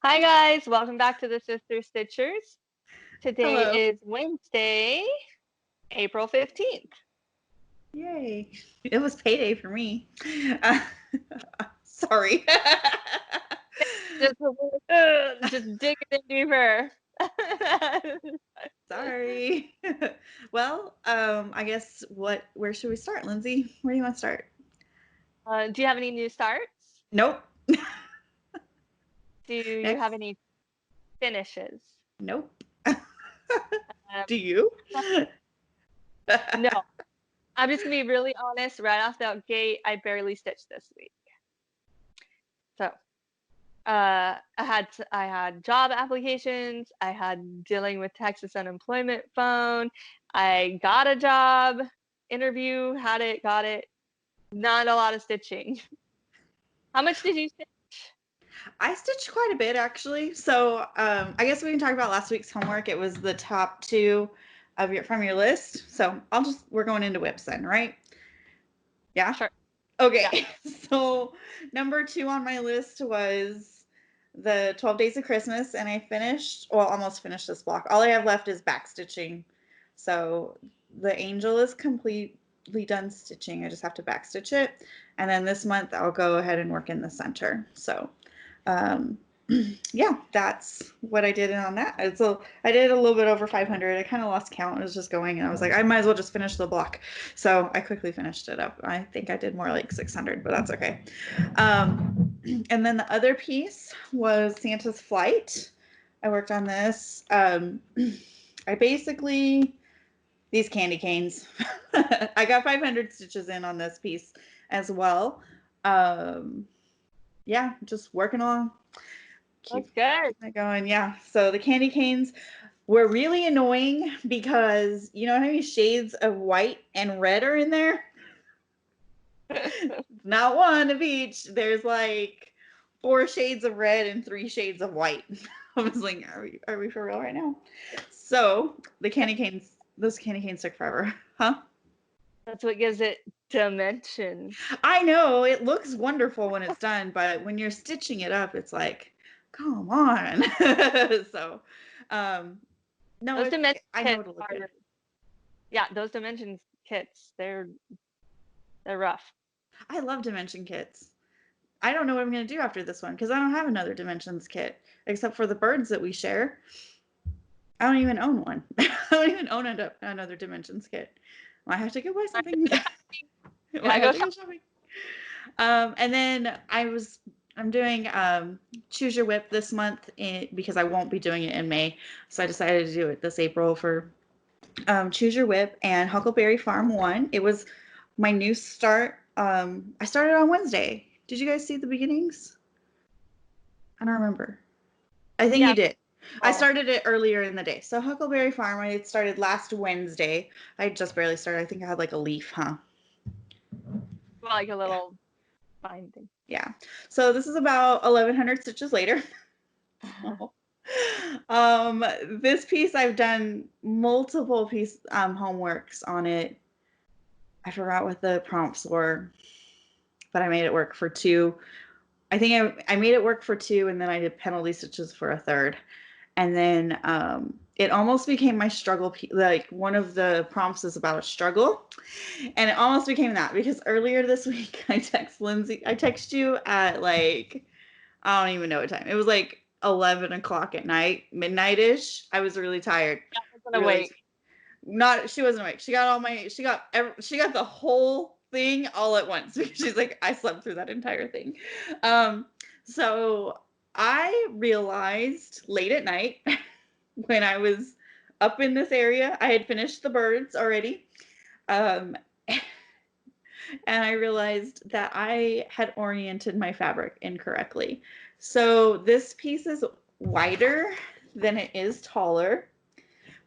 Hi guys, welcome back to the Sister Stitchers. Today Hello. is Wednesday, April 15th. Yay. It was payday for me. Uh, sorry. Just, just digging in deeper. Sorry. Well, I guess where should we start, Lindsay? Where do you want to start? Do you have any new starts? Nope. Do you have Next. any finishes? Nope. Um, Do you? no, I'm just gonna be really honest. Right off the gate, I barely stitched this week. So, I had job applications. I had dealing with Texas unemployment phone. I got a job interview, had it, got it. Not a lot of stitching. How much did you stitch? I stitched quite a bit actually. So I guess we can talk about last week's homework. It was the top two of your from your list. So we're going into whips then, right? Yeah. Sure. Yeah. Okay, so number two on my list was the 12 Days of Christmas, and I almost finished this block. All I have left is back stitching. So the angel is completely done stitching. I just have to back stitch it. And then this month I'll go ahead and work in the center. So um, yeah, that's what I did on that. So I did a little bit over 500. I kind of lost count. I was just going, and I was like, I might as well just finish the block. So I quickly finished it up. I think I did more like 600, but that's okay. And then the other piece was Santa's Flight. I worked on this. I basically these candy canes. I got 500 stitches in on this piece as well. Um, yeah, just working along. That's Keep good. it going. Yeah. So the candy canes were really annoying because you know how many shades of white and red are in there? Not one of each. There's like 4 shades of red and 3 shades of white. I was like, are we for real right now? So those candy canes took forever. Huh? That's what gives it dimension. I know it looks wonderful when it's done, but when you're stitching it up, it's like, come on. So, um, no, Those dimension I know kits it'll look good. are, yeah, those dimensions kits, they're rough. I love dimension kits. I don't know what I'm going to do after this one because I don't have another dimensions kit except for the birds that we share. I don't even own one. I don't even own another dimensions kit. I have to go buy something. I Yeah, have go to go shop. shopping. And then I'm doing Choose Your Whip this month because I won't be doing it in May. So I decided to do it this April for Choose Your Whip and Huckleberry Farm 1. It was my new start. I started on Wednesday. Did you guys see the beginnings? I don't remember. I think you Yeah. did. I Oh, started it earlier in the day. So Huckleberry Farm, I started last Wednesday. I just barely started. I think I had like a leaf, huh? well, like a Yeah. little fine thing. Yeah. So this is about 1100 stitches later. So, this piece I've done multiple homeworks on it. I forgot what the prompts were, but I made it work for two. I think I made it work for two, and then I did penalty stitches for a third. And then it almost became my struggle. Like one of the prompts is about a struggle, and it almost became that because earlier this week I text you at like I don't even know what time. It was like 11 o'clock at night, midnight-ish. I was really tired. Yeah, I was gonna Really wait. not she wasn't awake. She got the whole thing all at once because she's like I slept through that entire thing. Um so I realized late at night when I was up in this area, I had finished the birds already. Um and I realized that I had oriented my fabric incorrectly. So this piece is wider than it is taller,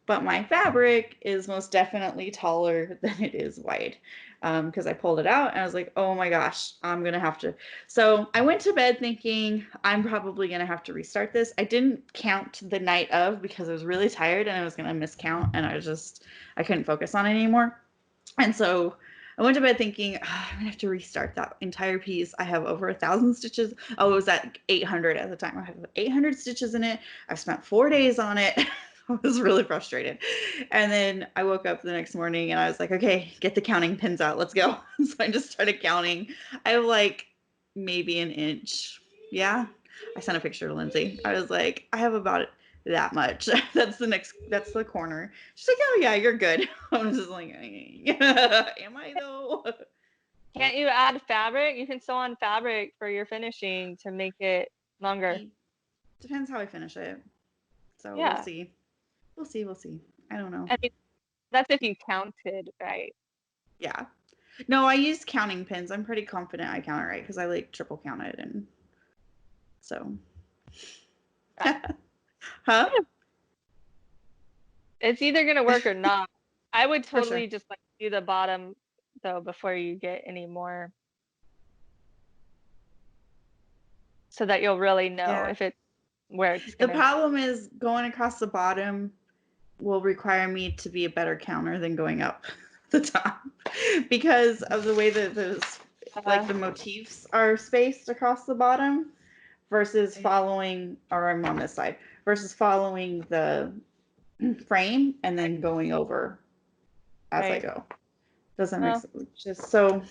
but my fabric is most definitely taller than it is wide because I pulled it out and I was like, oh my gosh, I'm going to have to. So I went to bed thinking I'm probably going to have to restart this. I didn't count the night of because I was really tired and I was going to miscount and I couldn't focus on it anymore. And so I went to bed thinking, I'm gonna have to restart that entire piece. I have over 1,000 stitches. Oh, it was at 800 at the time. I have 800 stitches in it. I've spent 4 days on it. I was really frustrated. And then I woke up the next morning and I was like, okay, get the counting pins out. Let's go. So I just started counting. I have like maybe an inch. Yeah. I sent a picture to Lindsay. I was like, I have about that much. That's the corner. She's like, oh yeah, you're good. I was just like, am I though? Can't you add fabric? You can sew on fabric for your finishing to make it longer. Depends how I finish it. So Yeah. we'll see. We'll see. I don't know. I mean, that's if you counted, right? Yeah. No, I used counting pins. I'm pretty confident I count it right because I like triple counted and so. Huh? It's either gonna work or not. I would For sure. totally just like do the bottom though before you get any more, so that you'll really know Yeah. if it's where it's The gonna. problem is going across the bottom will require me to be a better counter than going up the top because of the way that those like the motifs are spaced across the bottom versus following, or I'm on this side, versus following the frame and then going over as I Right. go. Doesn't make Well, sense. Just so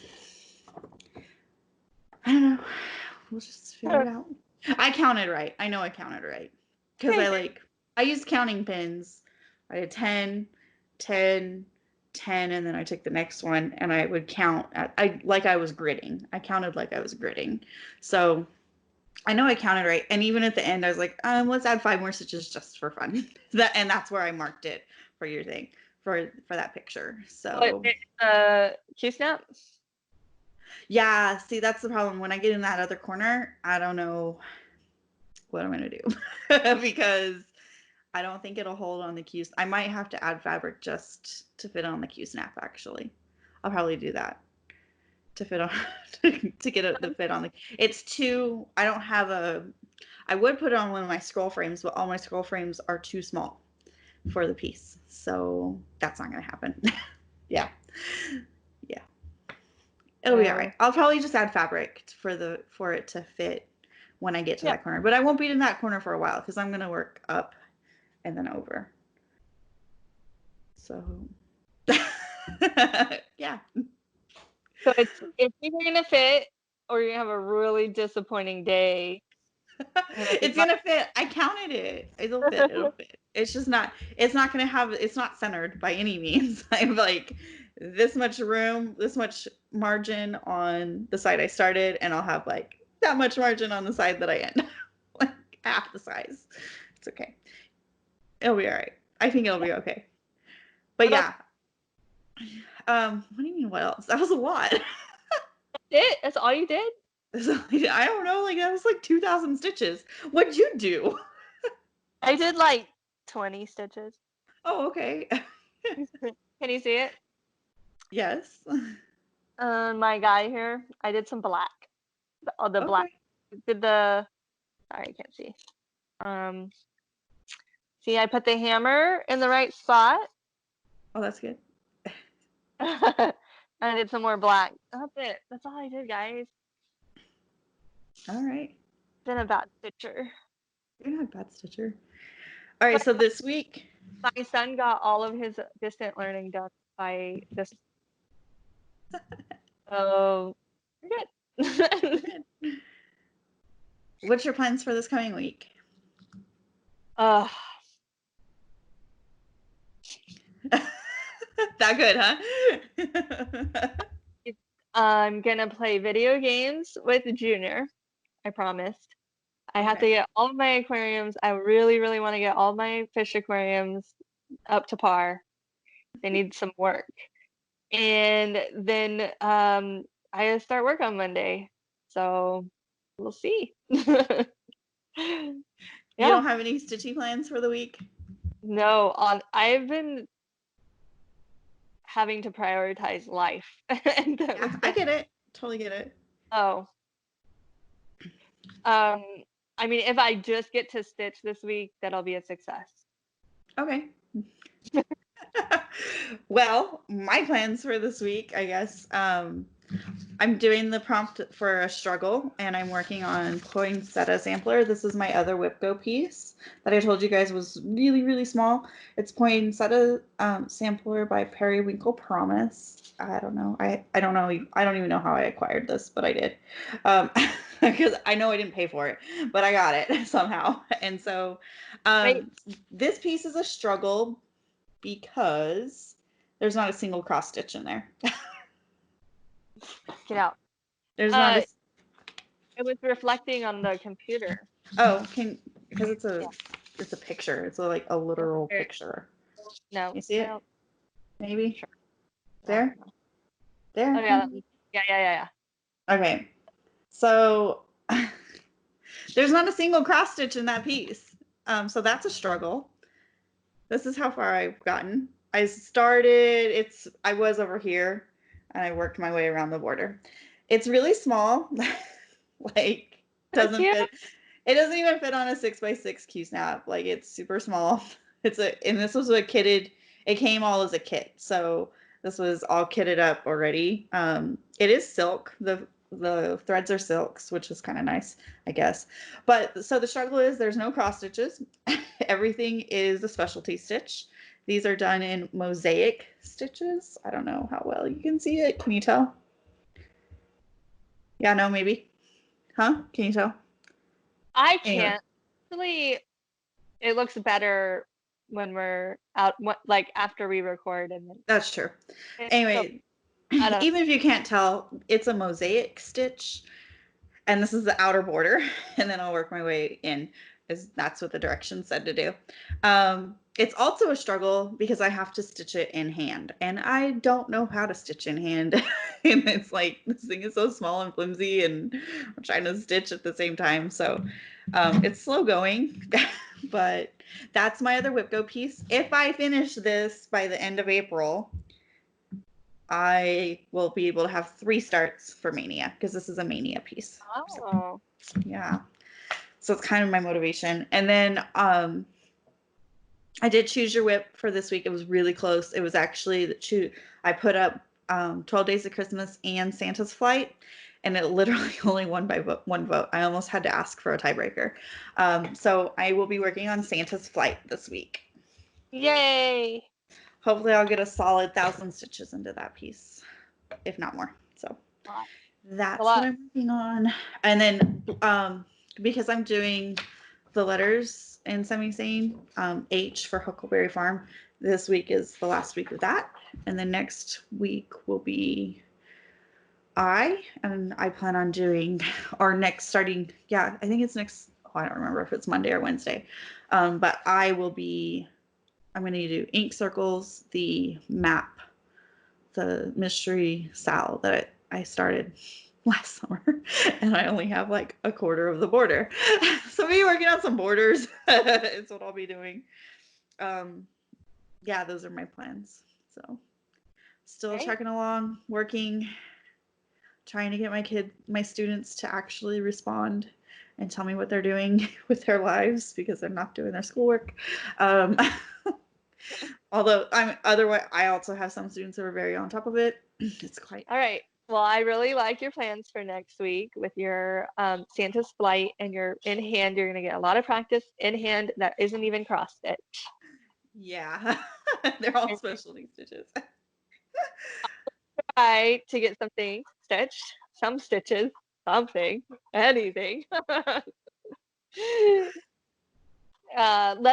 I don't know. We'll just figure it out. I counted right. I know I counted right because I used counting pins. I had 10, 10, 10, and then I took the next one and I would count like I was gridding. I counted like I was gridding. So I know I counted right. And even at the end, I was like, let's add 5 more stitches just for fun. And that's where I marked it for your thing for that picture. So Q snap. yeah, see, that's the problem. When I get in that other corner, I don't know what I'm gonna do because I don't think it'll hold on the Q. I might have to add fabric just to fit on the Q snap. Actually, I'll probably do that to fit on to get it to fit on the. It's too. I don't have a. I would put it on one of my scroll frames, but all my scroll frames are too small for the piece, so that's not gonna happen. Yeah, yeah, it'll be all right. I'll probably just add fabric for it to fit when I get to Yeah. that corner, but I won't be in that corner for a while because I'm gonna work up and then over. So yeah. So it's either gonna fit or you're gonna have a really disappointing day. It's gonna fit. I counted it. It'll fit. It'll fit. It's just not. It's not gonna have. It's not centered by any means. I'm like this much room, this much margin on the side I started, and I'll have like that much margin on the side that I end. Like half the size. It's okay. It'll be all right. I think it'll be okay. But What else? yeah. What do you mean? What else? That was a lot. That's all you did? I don't know. Like that was like 2,000 stitches. What'd you do? I did like 20 stitches. Oh, okay. Can you see it? Yes. My guy here, I did some black. The black. Okay. Did the. Sorry, I can't see. Um, See, I put the hammer in the right spot. Oh, that's good. And I did some more black. That's it. That's all I did, guys. All right. Been a bad stitcher. You're not a bad stitcher. All right. So this week. My son got all of his distant learning done by this. So we're good. What's your plans for this coming week? uh, That good, huh? I'm gonna play video games with Junior. I promised. I have to Okay. get all of my aquariums. I really, really want to get all my fish aquariums up to par. They need some work. And then I gotta start work on Monday. So we'll see. You Yeah. don't have any stitchy plans for the week? No, I've been having to prioritize life. And that was Yeah, I get it. Totally get it. oh. Um, I mean, if I just get to stitch this week, that'll be a success. Okay. Well, my plans for this week, I guess. I'm doing the prompt for a struggle, and I'm working on poinsettia sampler. This is my other Whipco piece that I told you guys was really, really small. It's poinsettia sampler by Periwinkle Promise. I don't know. I don't know. I don't even know how I acquired this, but I did. Because I know I didn't pay for it, but I got it somehow. And so Wait, this piece is a struggle because there's not a single cross stitch in there. get out. There's not a. It was reflecting on the computer. Oh, because Yeah. it's a picture. It's like a literal picture. No. You see it? No. Maybe Sure. there, No. there. Oh yeah. Yeah. Okay, so there's not a single cross stitch in that piece. So that's a struggle. This is how far I've gotten. I started. I was over here, and I worked my way around the border. It's really small. Like That's doesn't cute. fit. It doesn't even fit on a 6x6 Q snap. Like it's super small. And this was a kitted. It came all as a kit, so this was all kitted up already. It is silk. The threads are silks, which is kind of nice, I guess. But so the struggle is there's no cross stitches. Everything is a specialty stitch. These are done in mosaic stitches. I don't know how well you can see it. Can you tell? Yeah, no, maybe. Huh? Can you tell? I Anyway, can't. Actually, it looks better when we're out, like after we record, and then that's true. so Anyway, I don't. even if you can't tell, it's a mosaic stitch, and this is the outer border, and then I'll work my way in, as that's what the directions said to do. It's also a struggle because I have to stitch it in hand, and I don't know how to stitch in hand. And it's like this thing is so small and flimsy, and I'm trying to stitch at the same time. So it's slow going, but that's my other Whipco piece. If I finish this by the end of April, I will be able to have 3 starts for Mania because this is a Mania piece. Oh, Yeah. So it's kind of my motivation. And then I did choose your whip for this week. It was really close. It was actually I put up 12 Days of Christmas and Santa's Flight, and it literally only won by one vote. I almost had to ask for a tiebreaker. So I will be working on Santa's Flight this week. yay! Hopefully I'll get a solid 1,000 stitches into that piece, if not more. So that's what I'm working on. And then because I'm doing the letters in semi-sane, H for Huckleberry Farm, this week is the last week of that. And then next week will be and I plan on doing, or next starting, yeah, I think it's next, I don't remember if it's Monday or Wednesday. But I'm going to do ink circles, the map, the mystery Sal that I started last summer, and I only have like a quarter of the border. So maybe working on some borders is what I'll be doing. Yeah, those are my plans. So still Great. chugging along, working, trying to get my students to actually respond and tell me what they're doing with their lives because they're not doing their schoolwork. Although I also have some students who are very on top of it. It's quite. All right. Well, I really like your plans for next week with your Santa's Flight and your in hand. You're going to get a lot of practice in hand that isn't even cross stitch. Yeah, they're all And specialty stitches. try to get something stitched, some stitches, something, anything. Let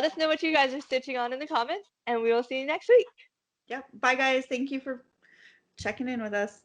us know what you guys are stitching on in the comments, and we will see you next week. Yep. Bye, guys. Thank you for checking in with us.